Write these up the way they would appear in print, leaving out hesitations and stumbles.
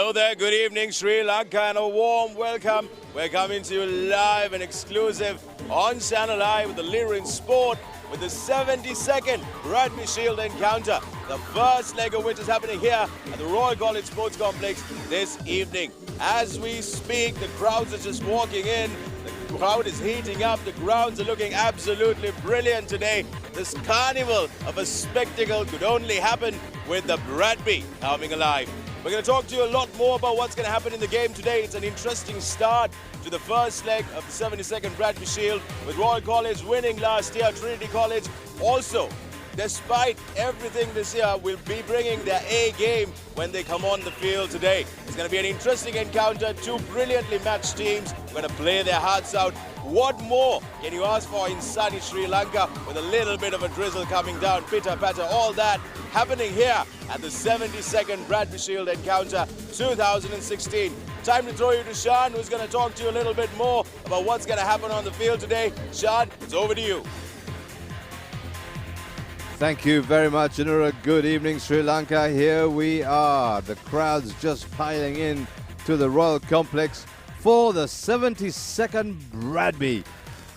Hello there, good evening Sri Lanka and a warm welcome. We're coming to you live and exclusive on Channel I with the Leader in Sport with the 72nd Bradby Shield encounter. The first leg of which is happening here at the Royal College Sports Complex this evening. As we speak, the crowds are just walking in. The crowd is heating up. The grounds are looking absolutely brilliant today. This carnival of a spectacle could only happen with the Bradby coming alive. We're going to talk to you a lot more about what's going to happen in the game today. It's an interesting start to the first leg of the 72nd Bradby Shield, with Royal College winning last year. Trinity College also, despite everything this year, will be bringing their A game when they come on the field today. It's going to be an interesting encounter. Two brilliantly matched teams going to play their hearts out. What more can you ask for in sunny Sri Lanka with a little bit of a drizzle coming down, pitter patter, all that happening here at the 72nd Bradby Shield encounter 2016. Time to throw you to Sean, who's going to talk to you a little bit more about what's going to happen on the field today. Sean, it's over to you. Thank you very much, Anura. Good evening, Sri Lanka. Here we are. The crowd's just piling in to the Royal Complex for the 72nd Bradby.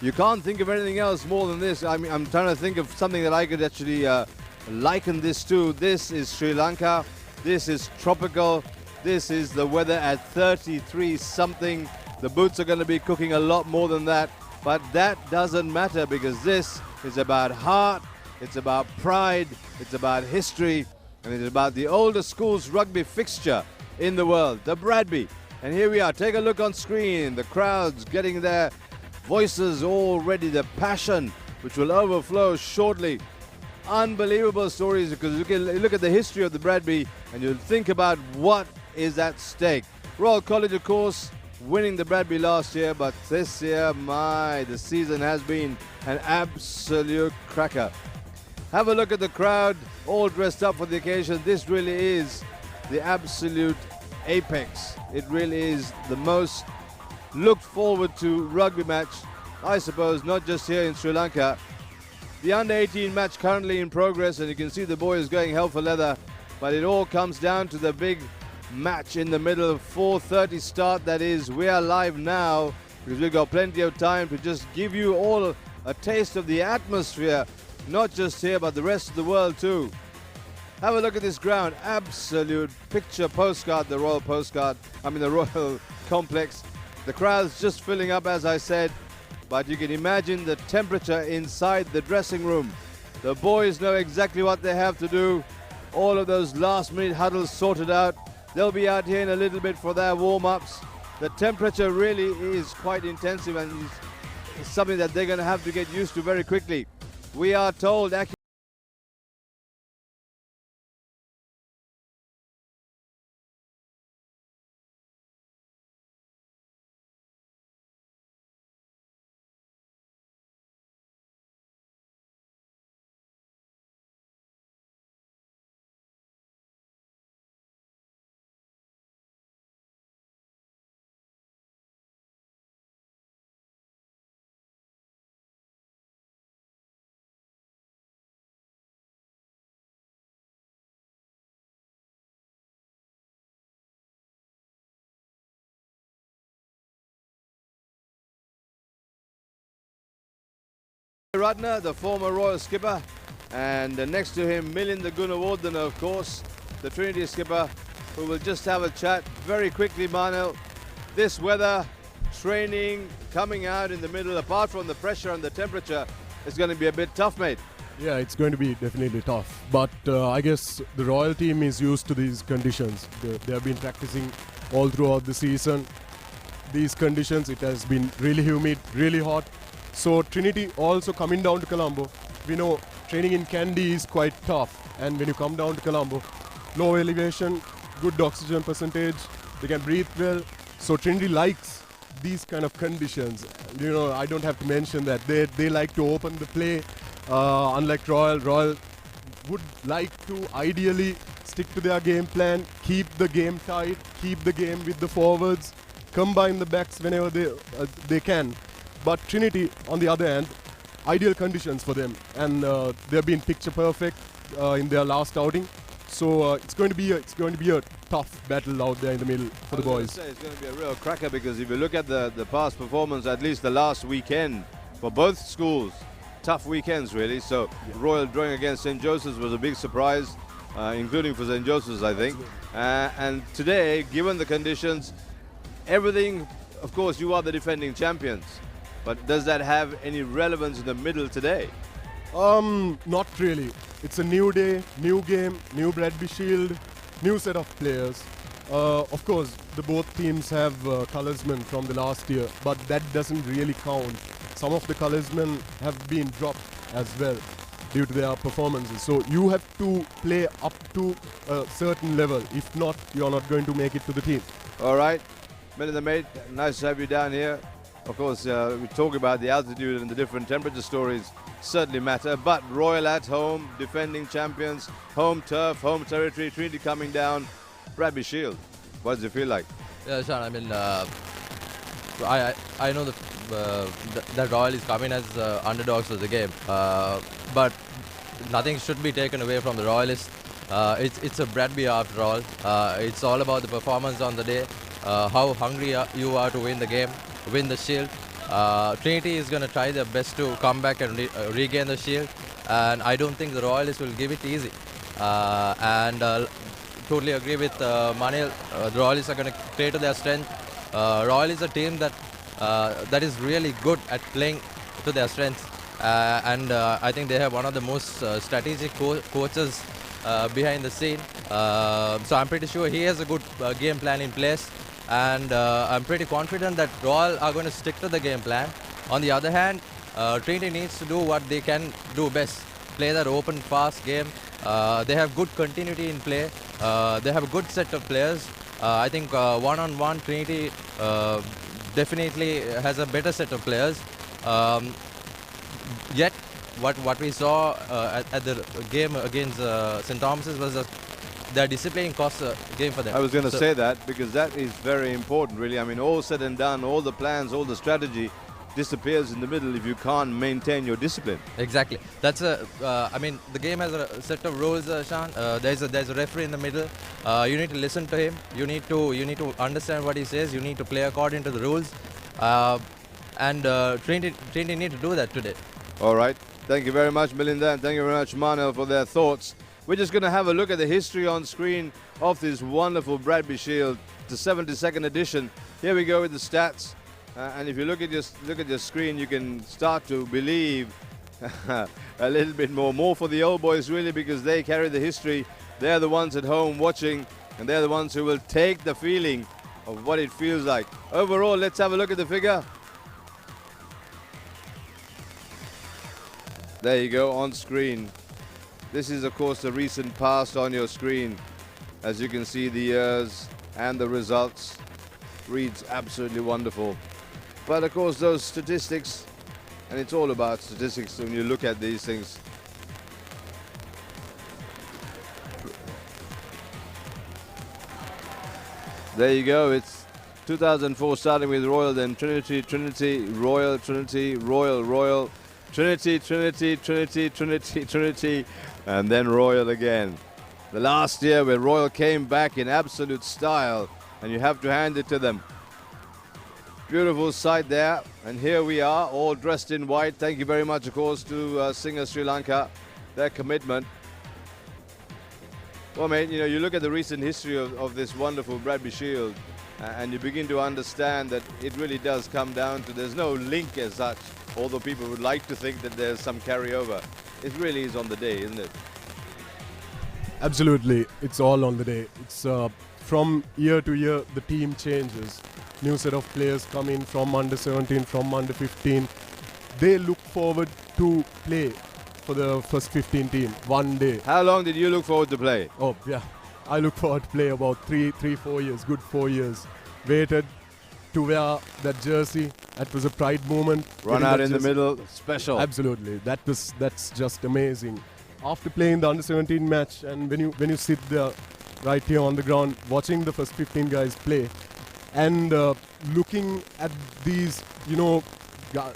You can't think of anything else more than this. I mean, I'm trying to think of something that I could actually liken this to. This is Sri Lanka. This is tropical. This is the weather at 33 something. The boots are going to be cooking a lot more than that. But that doesn't matter, because this is about heart. It's about pride, it's about history, and it's about the oldest school's rugby fixture in the world, the Bradby. And here we are. Take a look on screen. The crowd's getting their voices all ready, the passion which will overflow shortly. Unbelievable stories, because look at the history of the Bradby and you'll think about what is at stake. Royal College, of course, winning the Bradby last year, but this year, the season has been an absolute cracker. Have a look at the crowd, all dressed up for the occasion. This really is the absolute apex. It really is the most looked forward to rugby match, I suppose, not just here in Sri Lanka. The under-18 match currently in progress, and you can see the boys going hell for leather, but it all comes down to the big match in the middle. 4:30 start, that is. We are live now because we've got plenty of time to just give you all a taste of the atmosphere, not just here but the rest of the world too. Have a look at this ground. Absolute picture postcard, the Royal Complex. The crowd's just filling up, as I said, but you can imagine the temperature inside the dressing room. The boys know exactly what they have to do. All of those last minute huddles sorted out. They'll be out here in a little bit for their warm-ups. The temperature really is quite intensive, and it's something that they're going to have to get used to very quickly. We are told Ratner, the former Royal skipper, and next to him Milinda Gunawardena, of course, the Trinity skipper, who will just have a chat very quickly. Mano, this weather, training, coming out in the middle, apart from the pressure and the temperature, is going to be a bit tough, mate. Yeah, it's going to be definitely tough, but I guess the Royal team is used to these conditions. They have been practicing all throughout the season. These conditions, it has been really humid, really hot. So Trinity also coming down to Colombo. We know training in Kandy is quite tough, and when you come down to Colombo, low elevation, good oxygen percentage, they can breathe well. So Trinity likes these kind of conditions. You know, I don't have to mention that they like to open the play, unlike Royal. Royal would like to ideally stick to their game plan, keep the game tight, keep the game with the forwards, combine the backs whenever they can. But Trinity, on the other hand, ideal conditions for them, and they've been picture perfect in their last outing. So it's going to be a tough battle out there in the middle for the boys. It's going to be a real cracker, because if you look at the past performance, at least the last weekend for both schools, tough weekends really. So Royal drawing against St. Joseph's was a big surprise, including for St. Joseph's, I think. And today, given the conditions, everything, of course, you are the defending champions. But does that have any relevance in the middle today? Not really. It's a new day, new game, new Bradby Shield, new set of players. Of course, the both teams have colorsmen from the last year, but that doesn't really count. Some of the colorsmen have been dropped as well due to their performances. So you have to play up to a certain level. If not, you're not going to make it to the team. All right. Melinda, mate, nice to have you down here. Of course, we talk about the altitude and the different temperature stories certainly matter, but Royal at home, defending champions, home turf, home territory, Trinity coming down, Bradby Shield. What does it feel like? Yeah, Sean, I mean, I know that Royal is coming as underdogs to the game, but nothing should be taken away from the Royalists. It's a Bradby after all. It's all about the performance on the day, how hungry you are to win the game, win the shield. Trinity is going to try their best to come back and regain the shield, and I don't think the Royalists will give it easy. Totally agree with Manil. The Royalists are going to play to their strength. Royal is a team that is really good at playing to their strengths, and I think they have one of the most strategic coaches behind the scene. So I'm pretty sure he has a good game plan in place. And I'm pretty confident that Royal are going to stick to the game plan. On the other hand, Trinity needs to do what they can do best, play that open, fast game. They have good continuity in play. They have a good set of players. I think one-on-one Trinity definitely has a better set of players. Yet, what we saw at the game against St. Thomas's was their discipline cost a game for them. I was going to say that, because that is very important, really. I mean, all said and done, all the plans, all the strategy disappears in the middle if you can't maintain your discipline. Exactly. That's I mean, the game has a set of rules, Sean. There's a referee in the middle. You need to listen to him. You need to understand what he says. You need to play according to the rules. And Trinity need to do that today. All right. Thank you very much, Melinda, and thank you very much, Manel, for their thoughts. We're just going to have a look at the history on screen of this wonderful Bradby Shield, the 72nd edition. Here we go with the stats. And if you look at your screen, you can start to believe a little bit more for the old boys, really, because they carry the history. They're the ones at home watching, and they're the ones who will take the feeling of what it feels like. Overall, let's have a look at the figure. There you go, on screen. This is, of course, the recent past on your screen. As you can see, the years and the results. Reads absolutely wonderful. But, of course, those statistics, and it's all about statistics when you look at these things. There you go. It's 2004, starting with Royal, then Trinity, Royal, Trinity, Royal, Trinity, and then Royal again. The last year where Royal came back in absolute style, and you have to hand it to them. Beautiful sight there, and here we are, all dressed in white. Thank you very much, of course, to Singer Sri Lanka, their commitment. Well, mate, you know, you look at the recent history of this wonderful Bradby Shield, and you begin to understand that it really does come down to, there's no link as such, although people would like to think that there's some carryover. It really is on the day, isn't it? Absolutely, it's all on the day. It's from year to year, the team changes. New set of players come in from under 17, from under 15. They look forward to play for the first 15 team one day. How long did you look forward to play? Oh, yeah. I look forward to play about 4 years, good 4 years. Waited to wear that jersey. That was a pride moment. Run out in the middle, special. Absolutely. That's just amazing. After playing the under 17 match, and when you sit there right here on the ground watching the first 15 guys play, and looking at these, you know,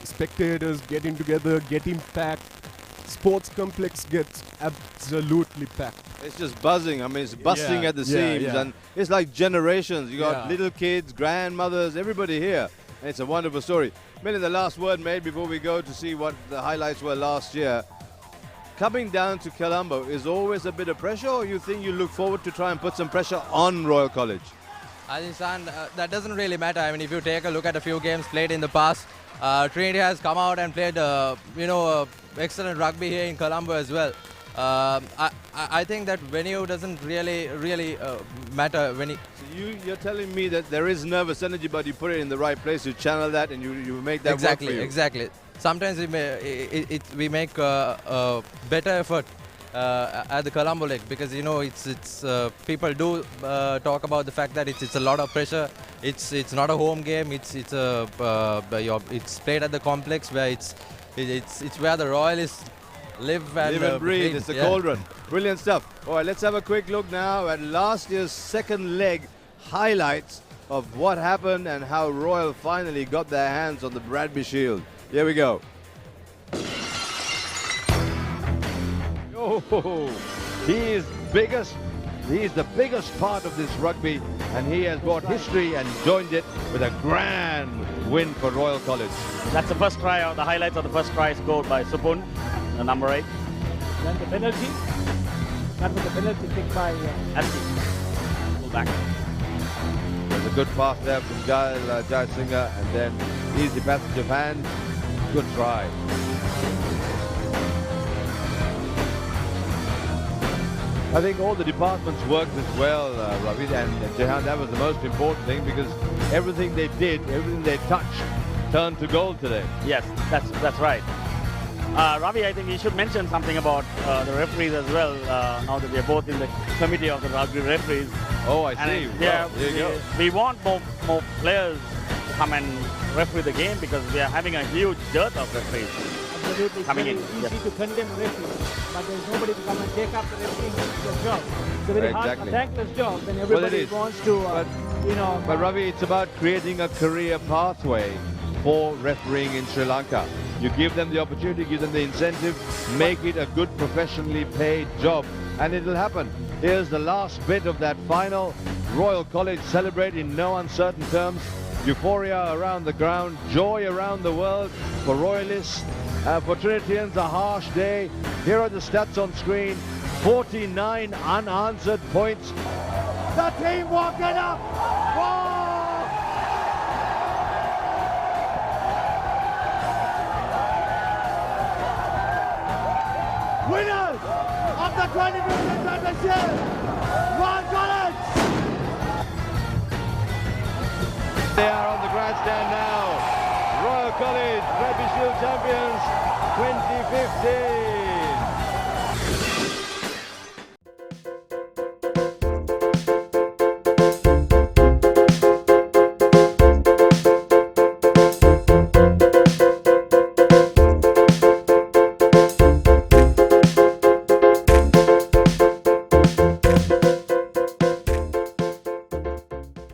spectators getting together, getting packed, sports complex gets absolutely packed. It's just buzzing. I mean, it's busting Yeah, at the yeah, seams, yeah. and it's like generations. You got Yeah. little kids, grandmothers, everybody here. And it's a wonderful story. Millie, the last word made before we go to see what the highlights were last year. Coming down to Colombo is always a bit of pressure, or you think you look forward to try and put some pressure on Royal College? I think, San, that doesn't really matter. I mean, if you take a look at a few games played in the past, Trinity has come out and played, excellent rugby here in Colombo as well. I think that venue doesn't really matter. So you're telling me that there is nervous energy, but you put it in the right place, you channel that, and you make that work for you. Exactly. Sometimes we make a better effort at the Colombo Lake, because it's people do talk about the fact that it's a lot of pressure. It's not a home game. It's played at the complex where it's where the Royalists live and breathe. It's the cauldron. Brilliant stuff. All right, let's have a quick look now at last year's second leg highlights of what happened and how Royal finally got their hands on the Bradby Shield. Here we go. Oh, he's the biggest part of this rugby, and he has brought history and joined it with a grand win for Royal College. That's the first try, or the highlights of the first try scored by Supun, the number 8. Then the penalty. That was the penalty kick by Aski. Pull back. There's a good pass there from Jai Singer, and then easy passage of hand. Good try. I think all the departments worked as well, Ravi, and Jehan, that was the most important thing, because everything they did, everything they touched, turned to gold today. Yes, that's right. Ravi, I think we should mention something about the referees as well, now that we are both in the committee of the rugby referees. Oh, I see. And, yeah, well, there you go. we want more players to come and referee the game, because we are having a huge dearth of referees. absolutely coming in. easy Yes. to condemn referees, but there's nobody to come and take up the referee's job. It's a very hard, Exactly. a thankless job when everybody is. wants to, But Ravi, it's about creating a career pathway for refereeing in Sri Lanka. You give them the opportunity, give them the incentive, make it a good professionally paid job, and it'll happen. Here's the last bit of that final. Royal College celebrate in no uncertain terms. Euphoria around the ground, joy around the world for Royalists. For Trinitarians, a harsh day. Here are the stats on screen. 49 unanswered points. The team walking up. Whoa! Winners of the 2015 championship, Royal College. They are on the grandstand now. Royal College Bradby Shield champions 2015.